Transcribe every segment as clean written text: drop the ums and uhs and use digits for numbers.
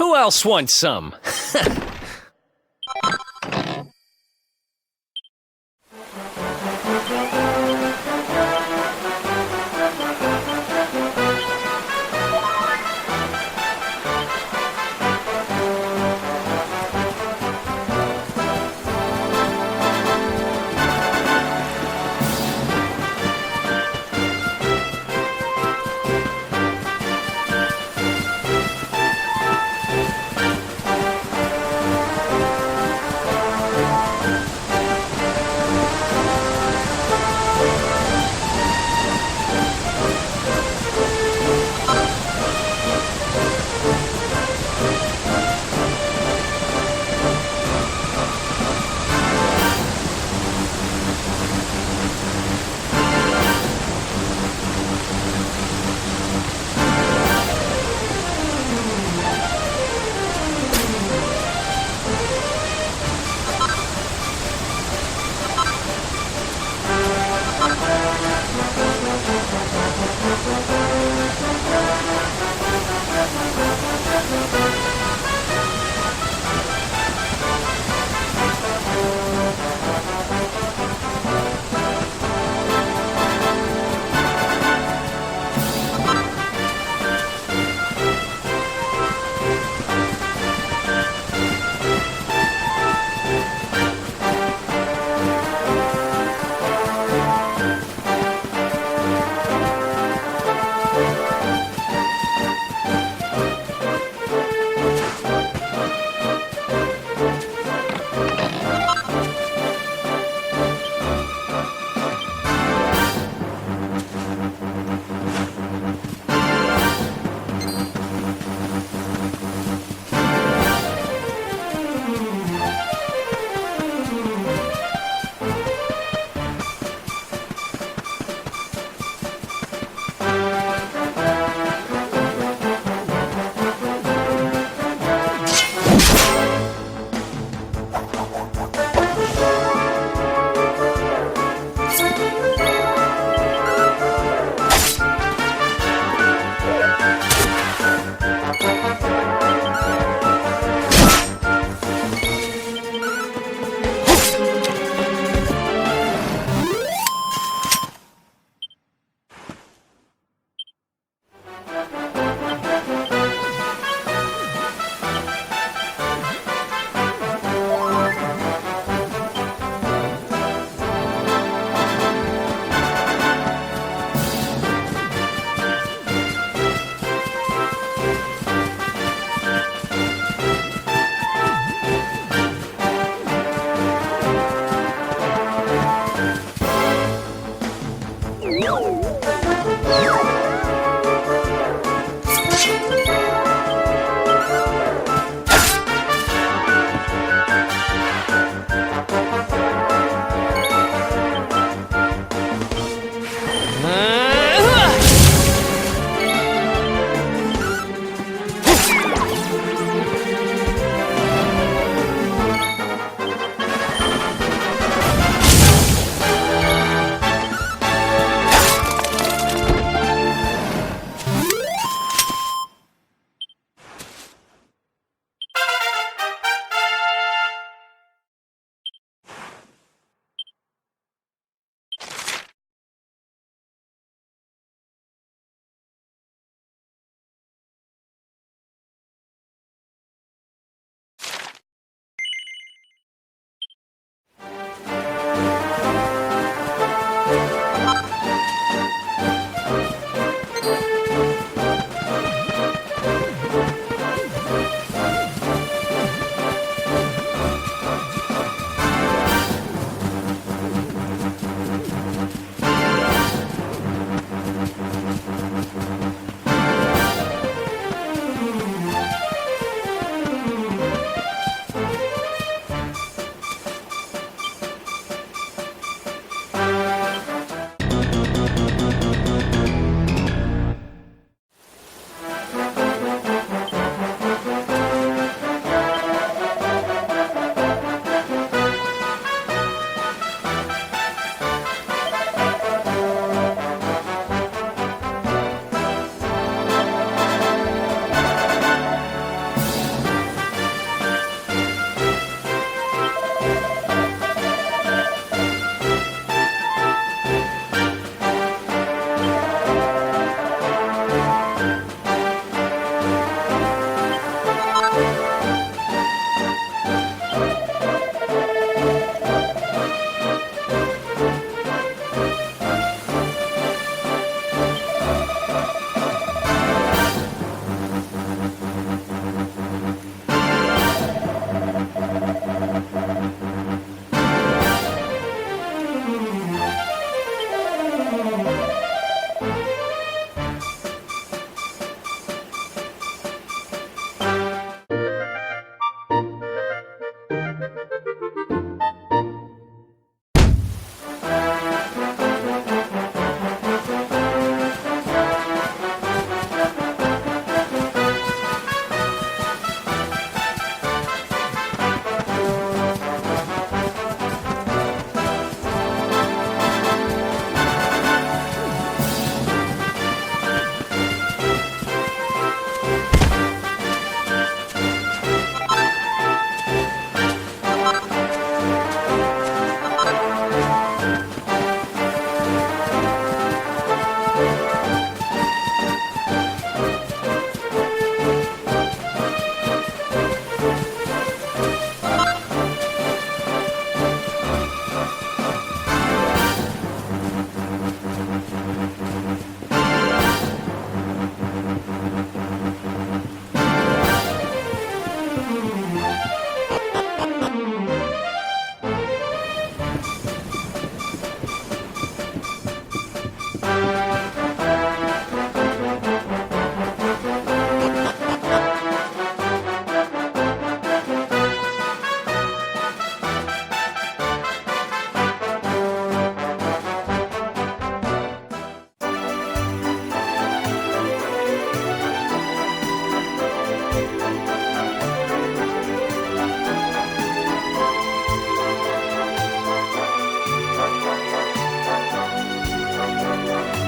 Who else wants some?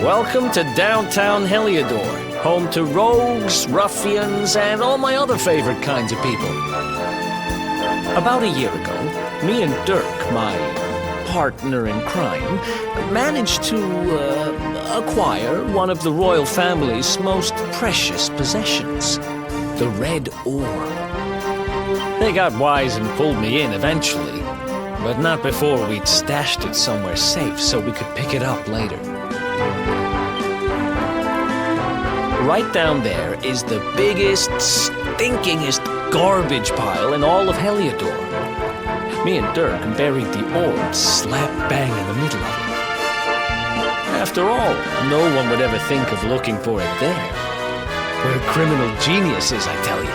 Welcome to downtown Heliodor, home to rogues, ruffians, and all my other favorite kinds of people. About a year ago, me and Dirk, my partner in crime, managed to acquire one of the royal family's most precious possessions, the Red Orb. They got wise and pulled me in eventually, but not before we'd stashed it somewhere safe so we could pick it up later. Right down there is the biggest, stinkingest garbage pile in all of Heliodor. Me and Dirk buried the orb slap bang in the middle of it. After all, no one would ever think of looking for it there. We're criminal geniuses, I tell you.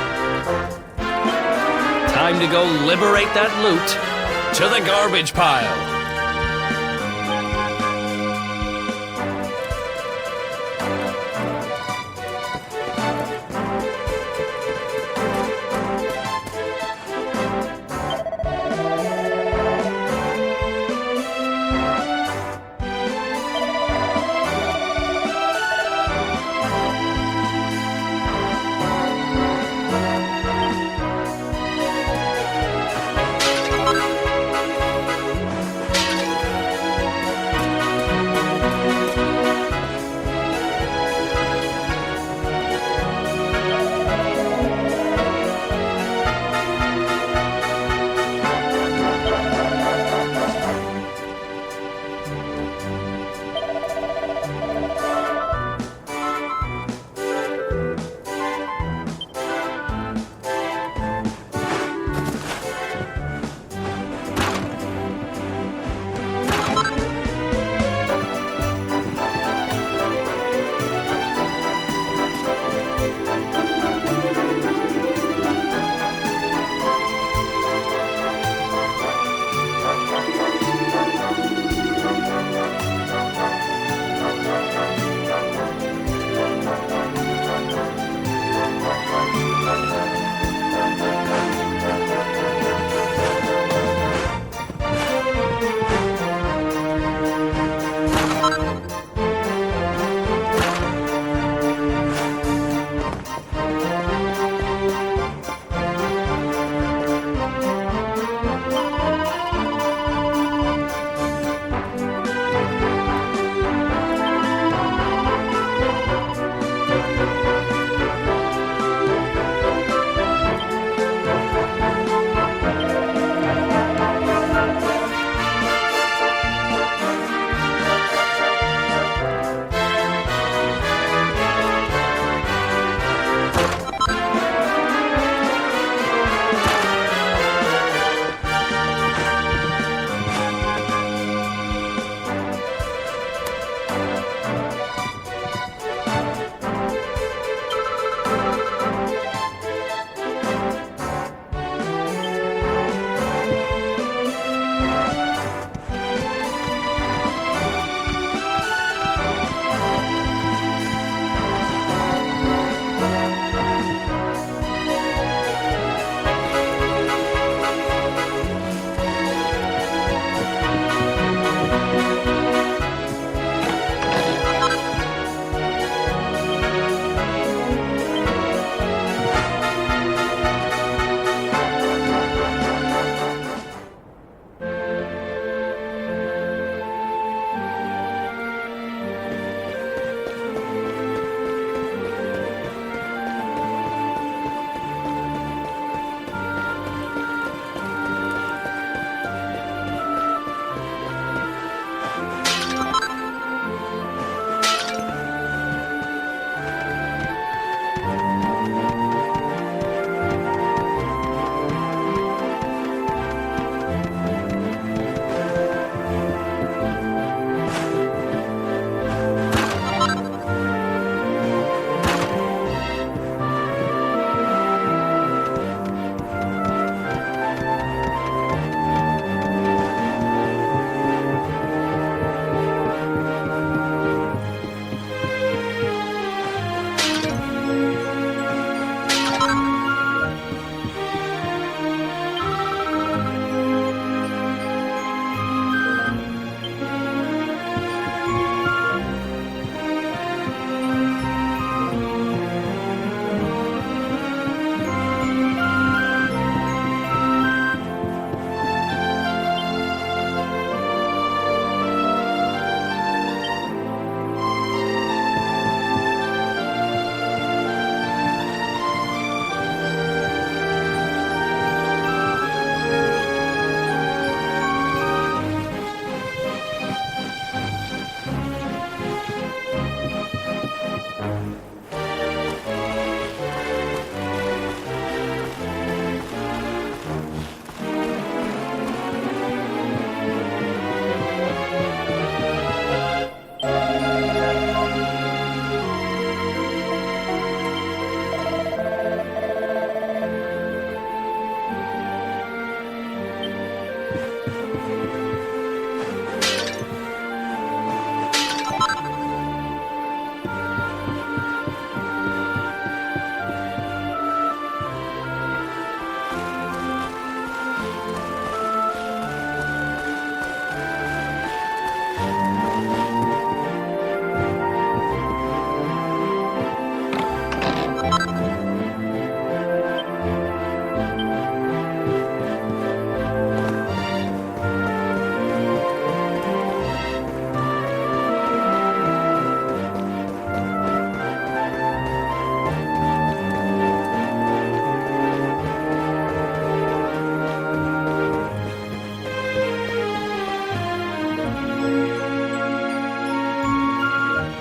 Time to go liberate that loot to the garbage pile.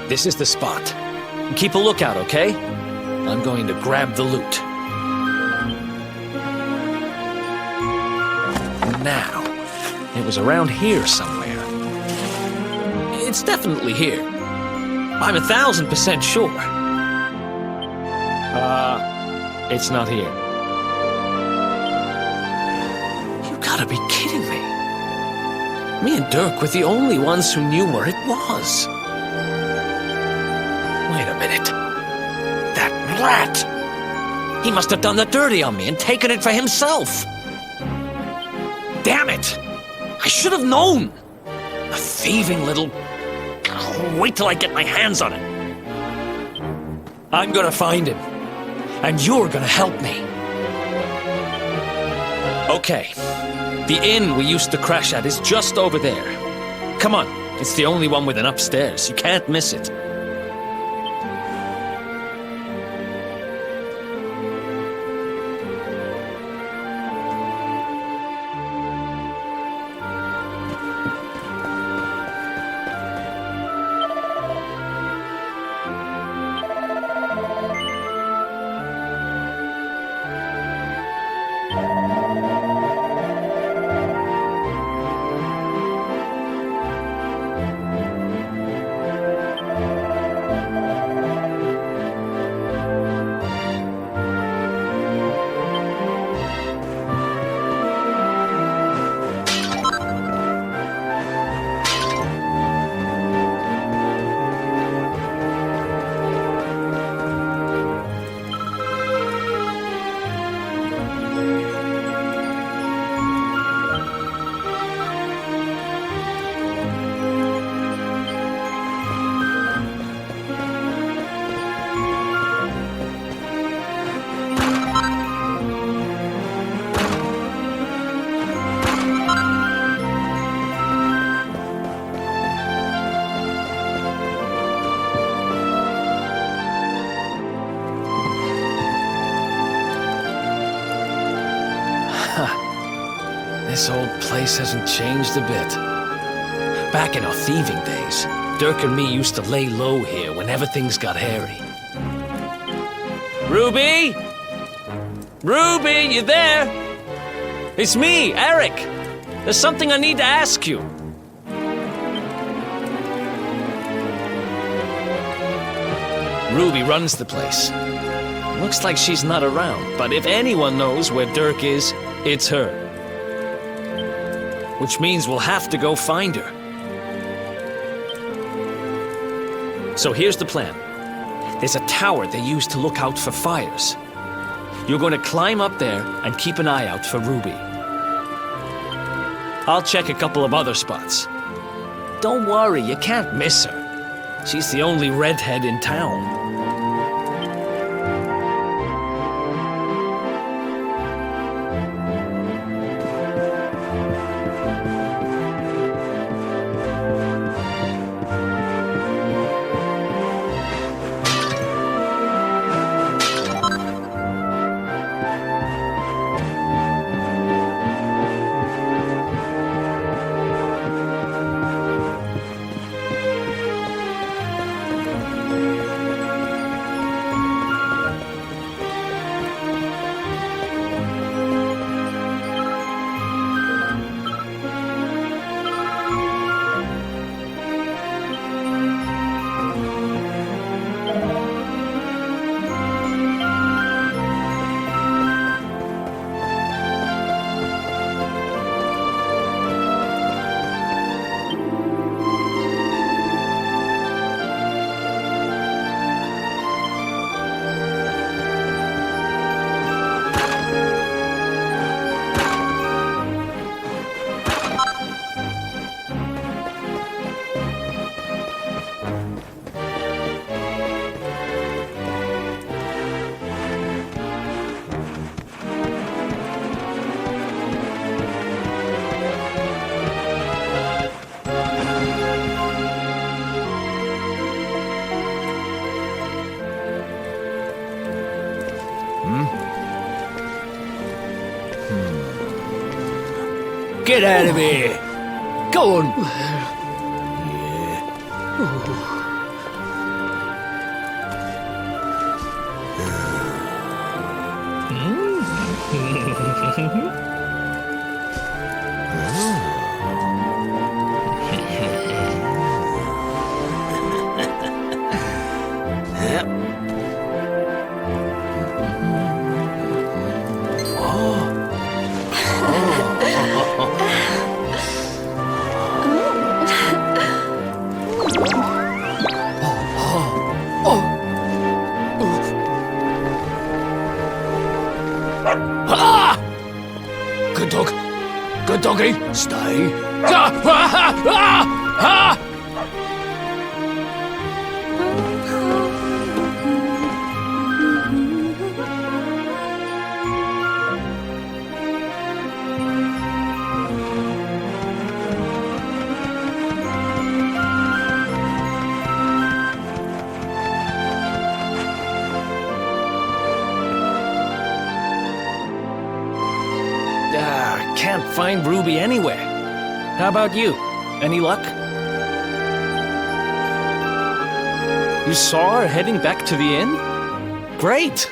This is the spot. Keep a lookout, okay? I'm going to grab the loot. Now, it was around here somewhere. It's definitely here. I'm 1,000% sure. It's not here. You gotta be kidding me. Me and Dirk were the only ones who knew where it was. Wait a minute. That rat! He must have done the dirty on me and taken it for himself. Damn it! I should have known! A thieving little... Oh, wait till I get my hands on it. I'm gonna find him. And you're gonna help me. Okay. The inn we used to crash at is just over there. Come on. It's the only one with an upstairs. You can't miss it. This old place hasn't changed a bit. Back in our thieving days, Dirk and me used to lay low here whenever things got hairy. Ruby? Ruby, you there? It's me, Eric. There's something I need to ask you. Ruby runs the place. Looks like she's not around, but if anyone knows where Dirk is, it's her. Which means we'll have to go find her. So here's the plan. There's a tower they use to look out for fires. You're going to climb up there and keep an eye out for Ruby. I'll check a couple of other spots. Don't worry, you can't miss her. She's the only redhead in town. Get out of here! Go on! Good doggy. Stay. Ah! Ah! Ah! Ah! Can't find Ruby anywhere. How about you? Any luck? You saw her heading back to the inn? Great!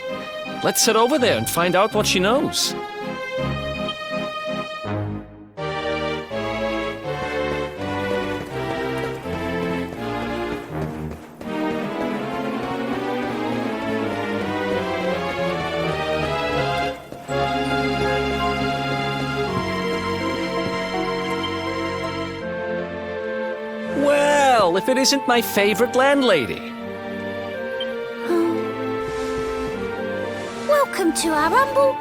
Let's head over there and find out what she knows. Well, if it isn't my favorite landlady. Welcome to our humble...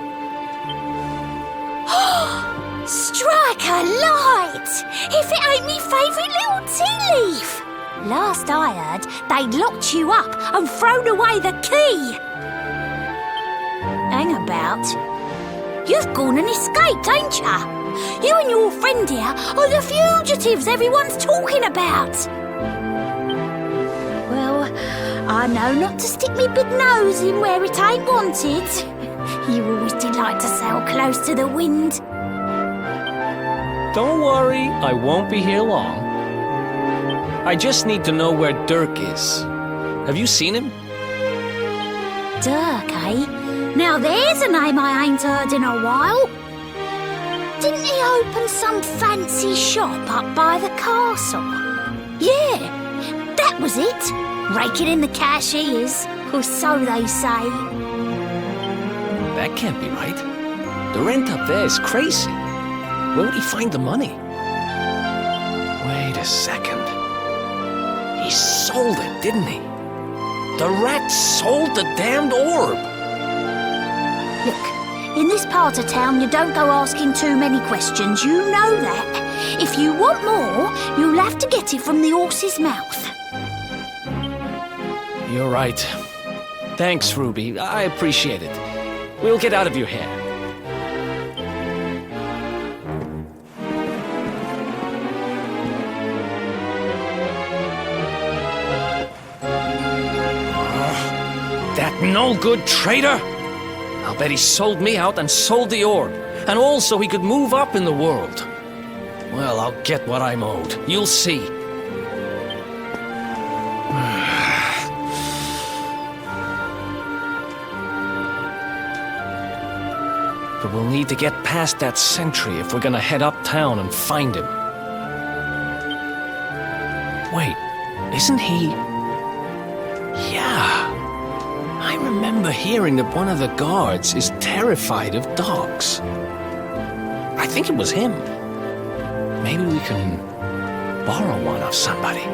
Strike a light! If it ain't me favourite little tea leaf! Last I heard, they'd locked you up and thrown away the key! Hang about. You've gone and escaped, ain't ya? You and your friend here are the fugitives everyone's talking about! Well, I know not to stick me big nose in where it ain't wanted. You always did like to sail close to the wind. Don't worry, I won't be here long. I just need to know where Dirk is. Have you seen him? Dirk, eh? Now there's a name I ain't heard in a while. Didn't he open some fancy shop up by the castle? Yeah, that was it. Raking in the cash he is, or so they say. That can't be right. The rent up there is crazy. Where would he find the money? Wait a second. He sold it, didn't he? The rat sold the damned orb. Look, in this part of town you don't go asking too many questions, you know that. If you want more, you'll have to get it from the horse's mouth. You're right. Thanks, Ruby. I appreciate it. We'll get out of your hair. That no-good traitor! I'll bet he sold me out and sold the orb, and also he could move up in the world. Well, I'll get what I'm owed. You'll see. But we'll need to get past that sentry if we're gonna head uptown and find him. Wait, isn't he... Yeah. I remember hearing that one of the guards is terrified of dogs. I think it was him. Maybe we can borrow one of somebody.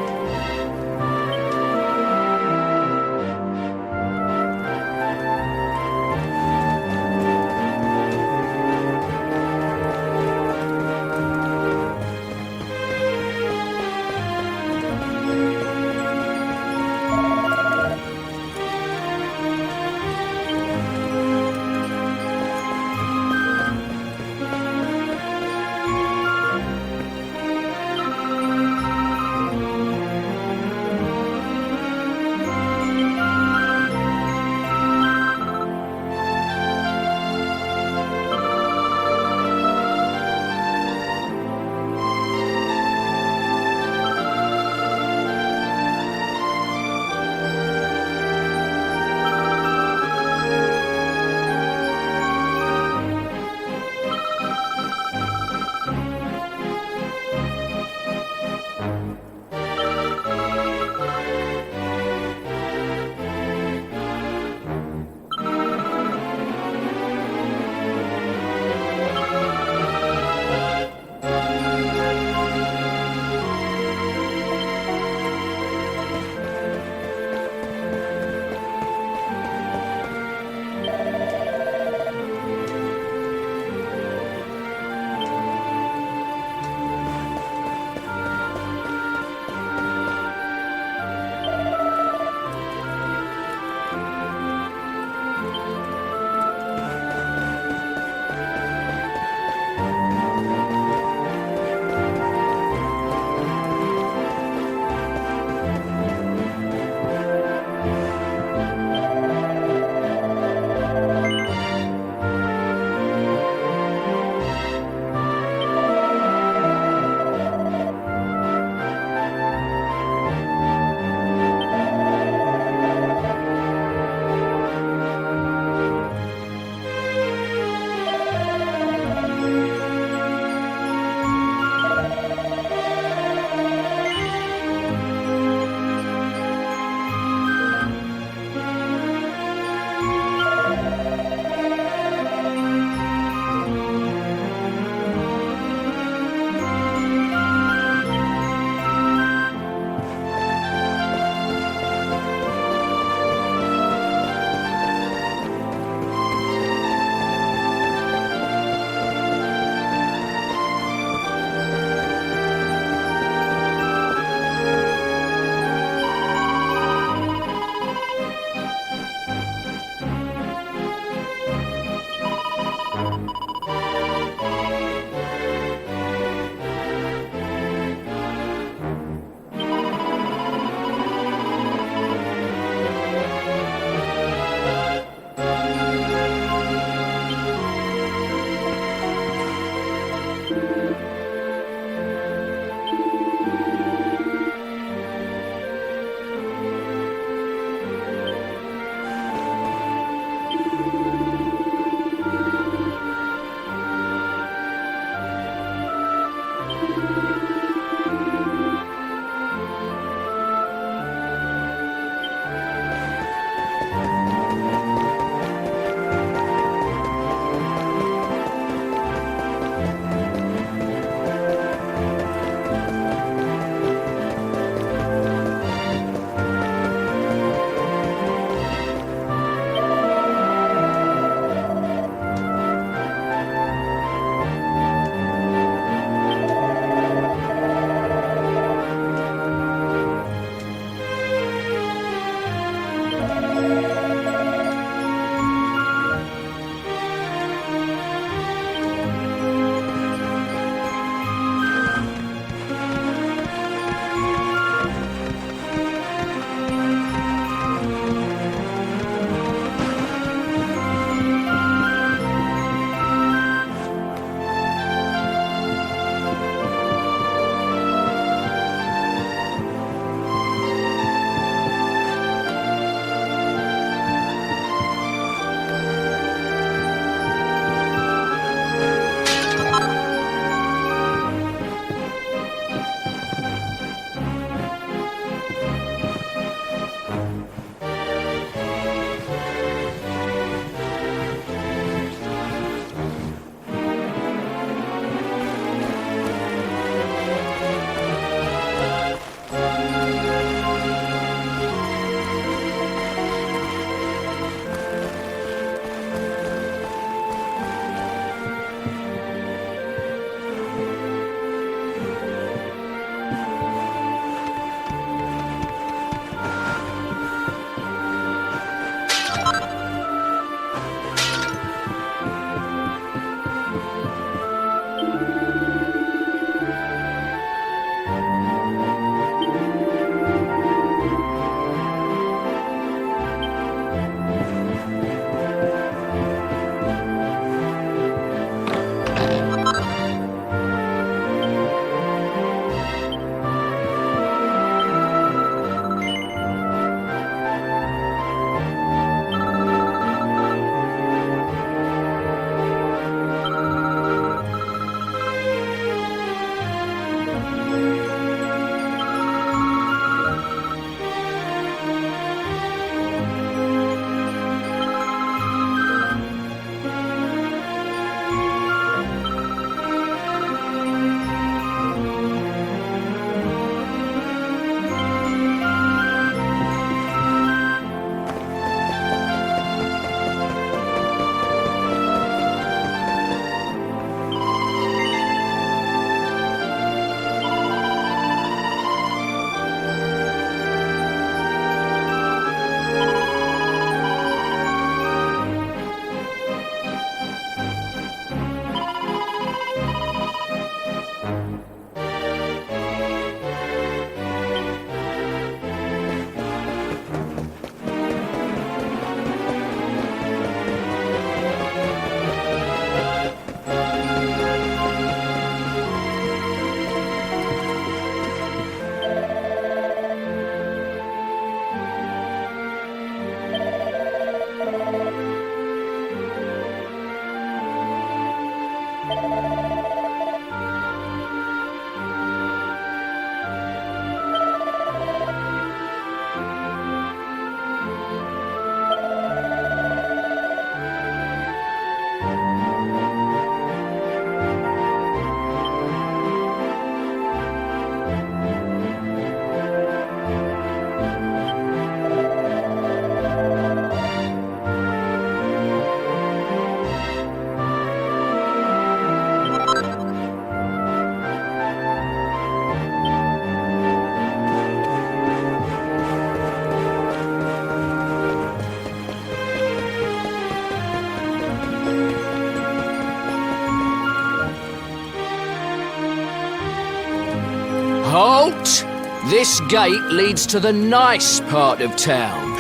Halt! This gate leads to the nice part of town.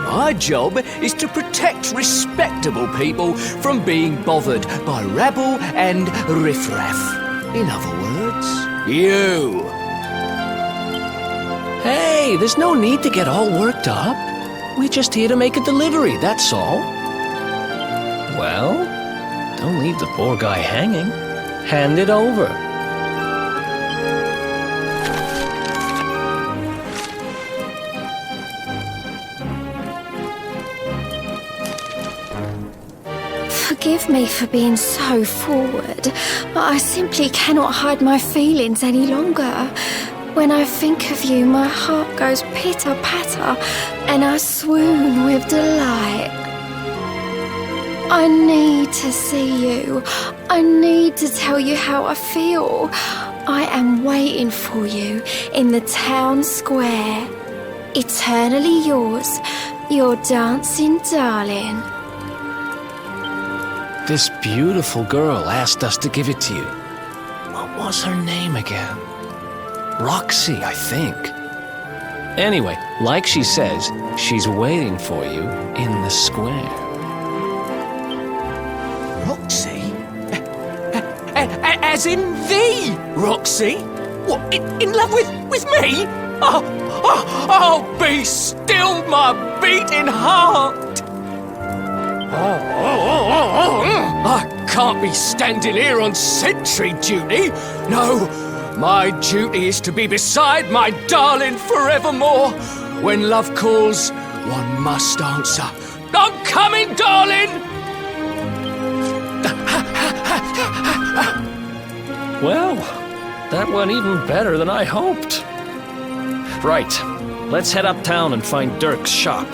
My job is to protect respectable people from being bothered by rabble and riffraff. In other words, you. Hey, there's no need to get all worked up. We're just here to make a delivery, that's all. Well, don't leave the poor guy hanging. Hand it over. Forgive me for being so forward, but I simply cannot hide my feelings any longer. When I think of you, my heart goes pitter-patter, and I swoon with delight. I need to see you. I need to tell you how I feel. I am waiting for you in the town square. Eternally yours, your dancing darling. This beautiful girl asked us to give it to you. What was her name again? Roxy, I think. Anyway, like she says, she's waiting for you in the square. Roxy? As in the Roxy? What, in love with me? Oh, be still my beating heart! I can't be standing here on sentry duty. No, my duty is to be beside my darling forevermore. When love calls, one must answer. I'm coming, darling! Well, that went even better than I hoped. Right, let's head uptown and find Dirk's shop.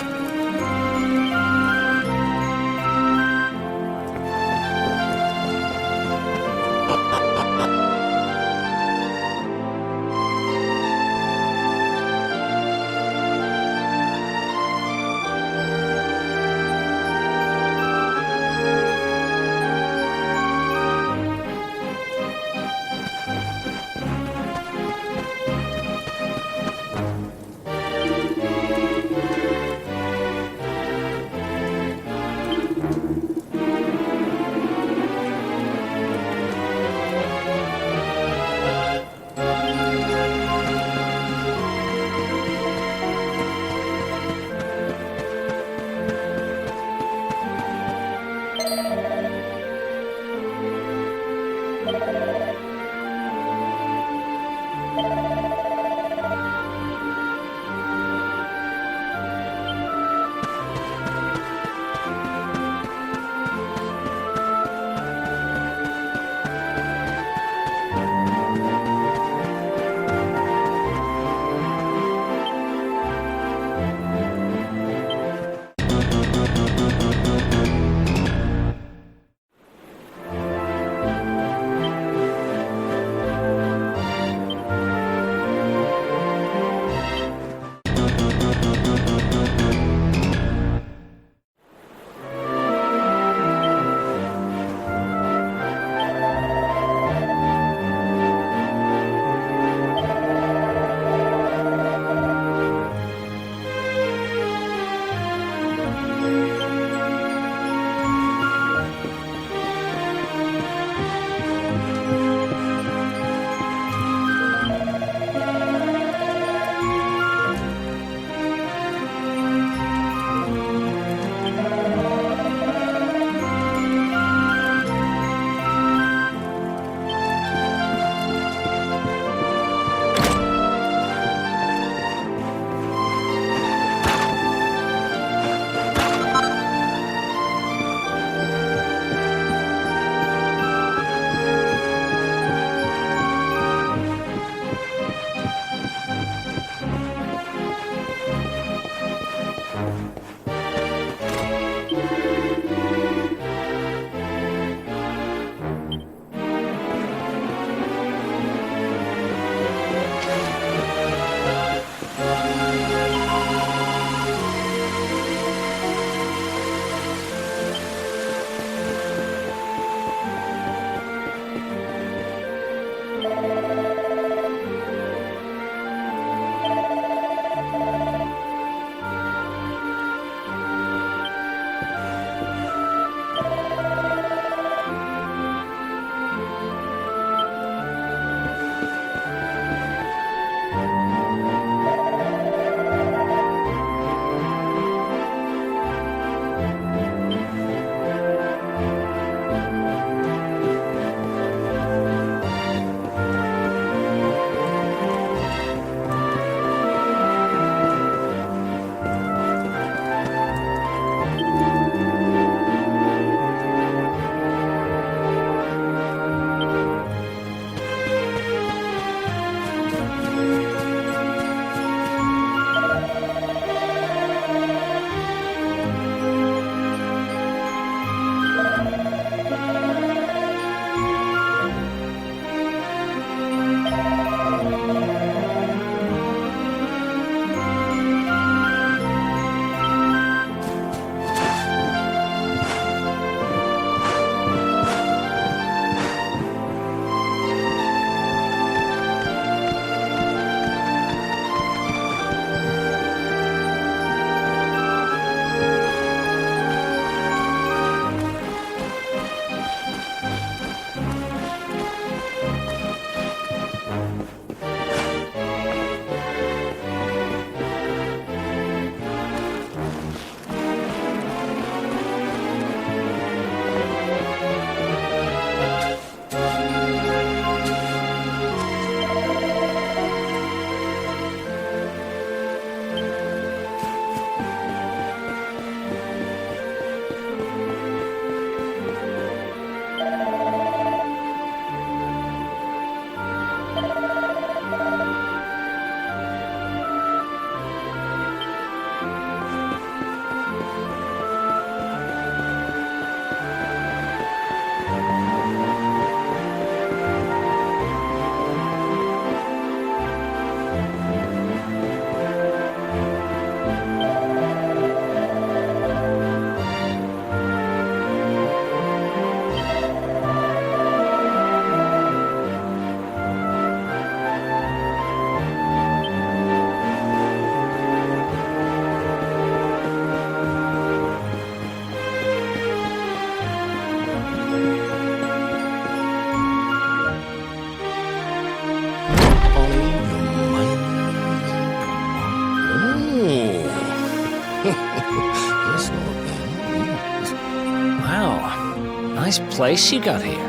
place you got here.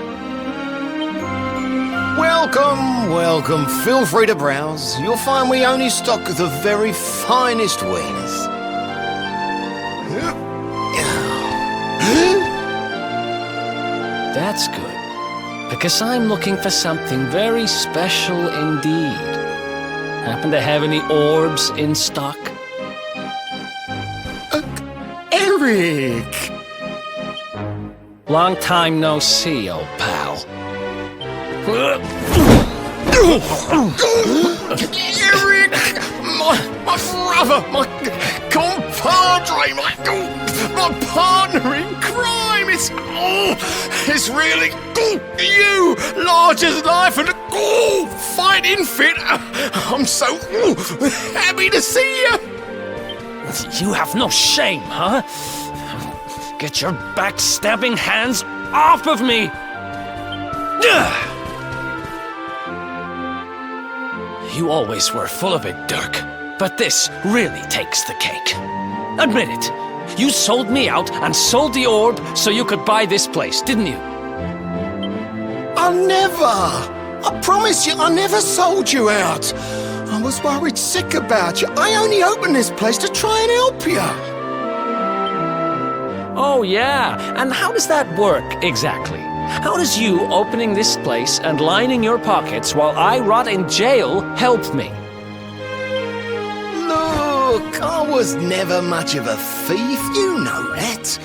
Welcome, welcome. Feel free to browse. You'll find we only stock the very finest wares. That's good, because I'm looking for something very special indeed. Happen to have any orbs in stock? Eric! Long time no see, old pal. Eric! My brother, my compadre, my partner in crime! It's really you! Large as life and fighting fit! I'm so happy to see you! You have no shame, huh? Get your backstabbing hands off of me! You always were full of it, Dirk. But this really takes the cake. Admit it. You sold me out and sold the orb so you could buy this place, didn't you? I never! I promise you, I never sold you out! I was worried sick about you. I only opened this place to try and help you. Oh, yeah. And how does that work, exactly? How does you opening this place and lining your pockets while I rot in jail help me? Look, I was never much of a thief, you know that.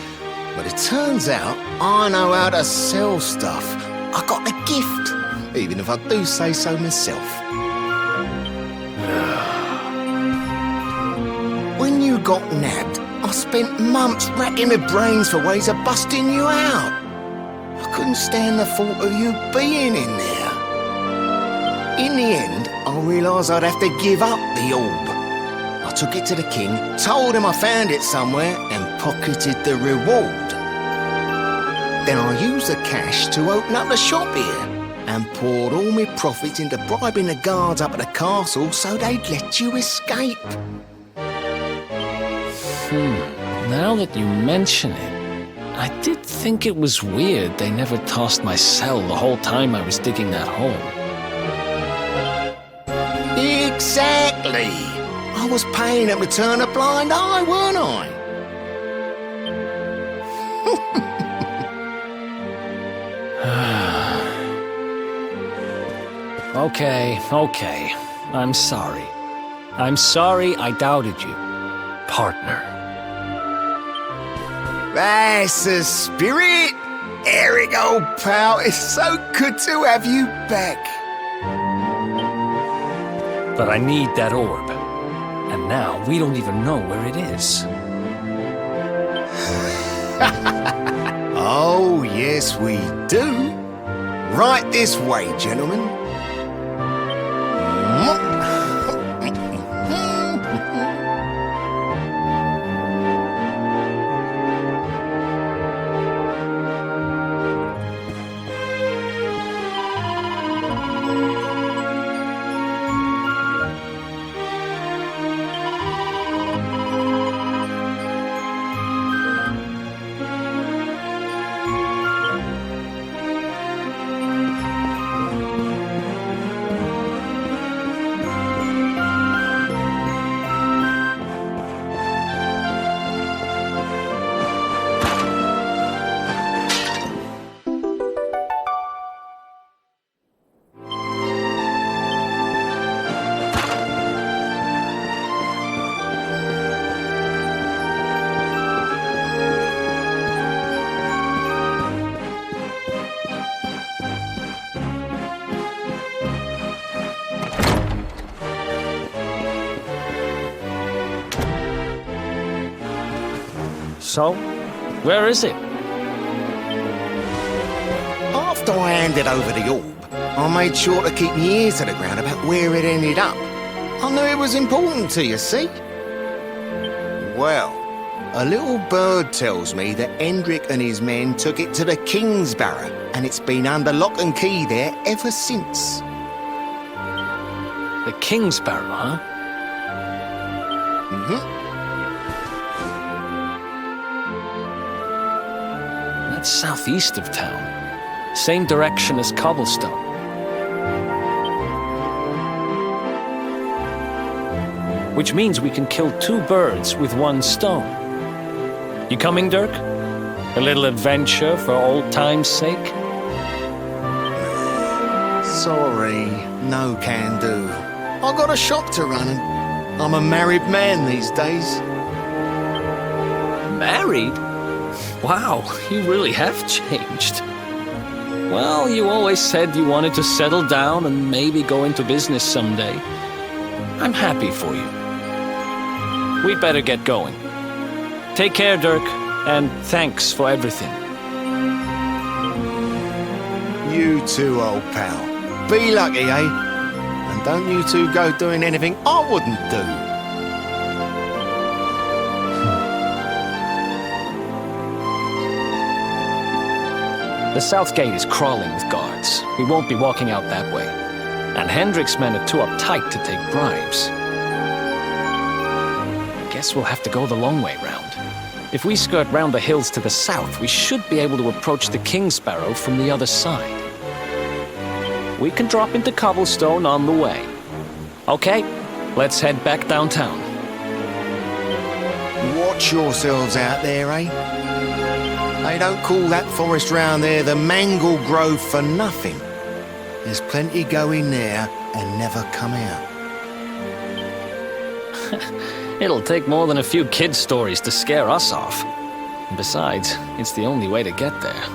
But it turns out I know how to sell stuff. I got a gift, even if I do say so myself. When you got nabbed, I spent months racking my brains for ways of busting you out. I couldn't stand the thought of you being in there. In the end, I realised I'd have to give up the orb. I took it to the king, told him I found it somewhere, and pocketed the reward. Then I used the cash to open up the shop here, and poured all my profits into bribing the guards up at the castle so they'd let you escape. Now that you mention it, I did think it was weird they never tossed my cell the whole time I was digging that hole. Exactly! I was paying them to turn a blind eye, weren't I? Okay. I'm sorry. I'm sorry I doubted you, partner. That's the spirit! Eric, old pal, it's so good to have you back. But I need that orb. And now we don't even know where it is. Oh, yes, we do. Right this way, gentlemen. So, where is it? After I handed over the orb, I made sure to keep my ears to the ground about where it ended up. I knew it was important to you, see? Well, a little bird tells me that Hendrik and his men took it to the King's Barrow, and it's been under lock and key there ever since. The King's Barrow, huh? Mm-hmm. That's southeast of town. Same direction as Cobblestone. Which means we can kill 2 birds with 1 stone. You coming, Dirk? A little adventure for old time's sake? Sorry, no can do. I got a shop to run and I'm a married man these days. Married? Wow, you really have changed. Well, you always said you wanted to settle down and maybe go into business someday. I'm happy for you. We'd better get going. Take care, Dirk, and thanks for everything. You too, old pal. Be lucky, eh? And don't you two go doing anything I wouldn't do. The south gate is crawling with guards. We won't be walking out that way. And Hendrik's men are too uptight to take bribes. Guess we'll have to go the long way round. If we skirt round the hills to the south, we should be able to approach the King Sparrow from the other side. We can drop into Cobblestone on the way. Okay, let's head back downtown. Watch yourselves out there, eh? They don't call that forest round there the Mangle Grove for nothing. There's plenty go in there and never come out. It'll take more than a few kid stories to scare us off. And besides, it's the only way to get there.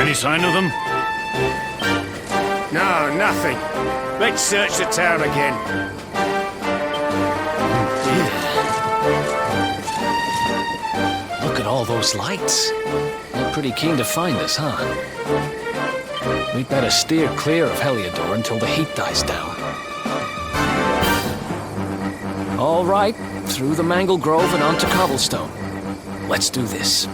Any sign of them? No, nothing. Let's search the town again. Look at all those lights. They're pretty keen to find us, huh? We'd better steer clear of Heliodor until the heat dies down. All right, through the Mangle Grove and onto Cobblestone. Let's do this.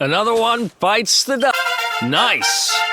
Another one bites the dust. Nice.